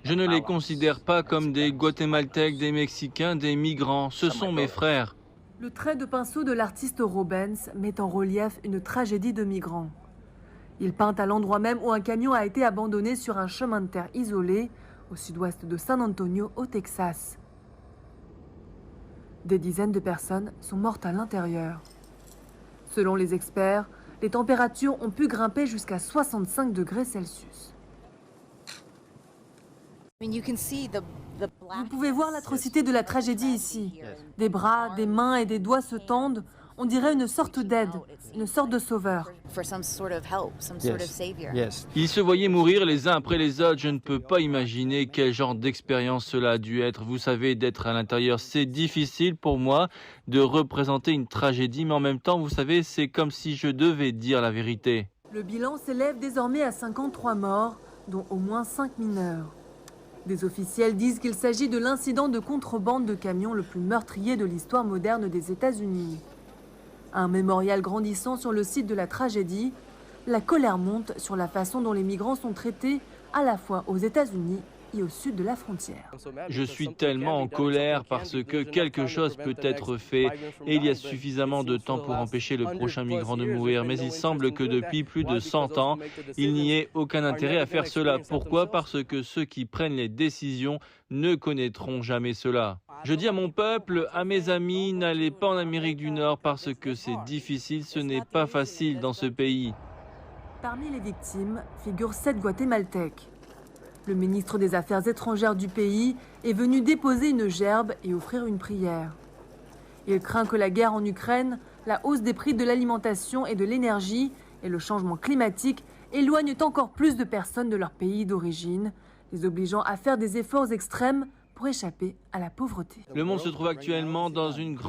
Je ne les considère pas comme des Guatémaltèques, des Mexicains, des migrants. Ce sont mes frères. Le trait de pinceau de l'artiste Rubens met en relief une tragédie de migrants. Il peint à l'endroit même où un camion a été abandonné sur un chemin de terre isolé, au sud-ouest de San Antonio, au Texas. Des dizaines de personnes sont mortes à l'intérieur. Selon les experts, les températures ont pu grimper jusqu'à 65 degrés Celsius. Vous pouvez voir l'atrocité de la tragédie ici. Des bras, des mains et des doigts se tendent. On dirait une sorte d'aide, une sorte de sauveur. Ils se voyaient mourir les uns après les autres. Je ne peux pas imaginer quel genre d'expérience cela a dû être. Vous savez, d'être à l'intérieur, c'est difficile pour moi de représenter une tragédie, mais en même temps, vous savez, c'est comme si je devais dire la vérité. Le bilan s'élève désormais à 53 morts, dont au moins 5 mineurs. Des officiels disent qu'il s'agit de l'incident de contrebande de camions le plus meurtrier de l'histoire moderne des États-Unis. Un mémorial grandissant sur le site de la tragédie, la colère monte sur la façon dont les migrants sont traités à la fois aux États-Unis et au sud de la frontière. Je suis tellement en colère parce que quelque chose peut être fait et il y a suffisamment de temps pour empêcher le prochain migrant de mourir. Mais il semble que depuis plus de 100 ans, il n'y ait aucun intérêt à faire cela. Pourquoi? Parce que ceux qui prennent les décisions ne connaîtront jamais cela. Je dis à mon peuple, à mes amis, n'allez pas en Amérique du Nord parce que c'est difficile, ce n'est pas facile dans ce pays. Parmi les victimes figurent 7 Guatémaltèques. Le ministre des Affaires étrangères du pays est venu déposer une gerbe et offrir une prière. Il craint que la guerre en Ukraine, la hausse des prix de l'alimentation et de l'énergie et le changement climatique éloignent encore plus de personnes de leur pays d'origine, les obligeant à faire des efforts extrêmes pour échapper à la pauvreté. Le monde se trouve actuellement dans une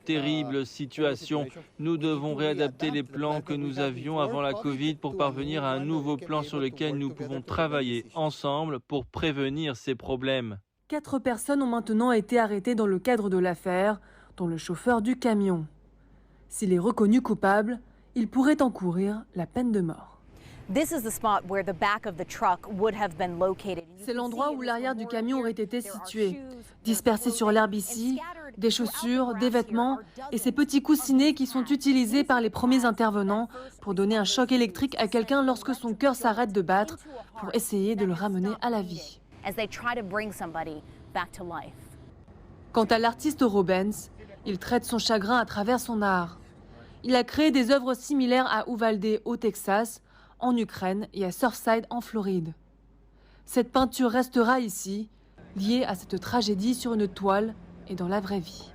terrible situation. Nous devons réadapter les plans que nous avions avant la Covid pour parvenir à un nouveau plan sur lequel nous pouvons travailler ensemble pour prévenir ces problèmes. 4 personnes ont maintenant été arrêtées dans le cadre de l'affaire, dont le chauffeur du camion. S'il est reconnu coupable, il pourrait encourir la peine de mort. C'est l'endroit où l'arrière du camion aurait été situé. Dispersés sur l'herbe ici, des chaussures, des vêtements et ces petits coussinets qui sont utilisés par les premiers intervenants pour donner un choc électrique à quelqu'un lorsque son cœur s'arrête de battre pour essayer de le ramener à la vie. Quant à l'artiste Rubens, il traite son chagrin à travers son art. Il a créé des œuvres similaires à Uvalde au Texas, en Ukraine et à Surfside en Floride. Cette peinture restera ici, liée à cette tragédie sur une toile et dans la vraie vie.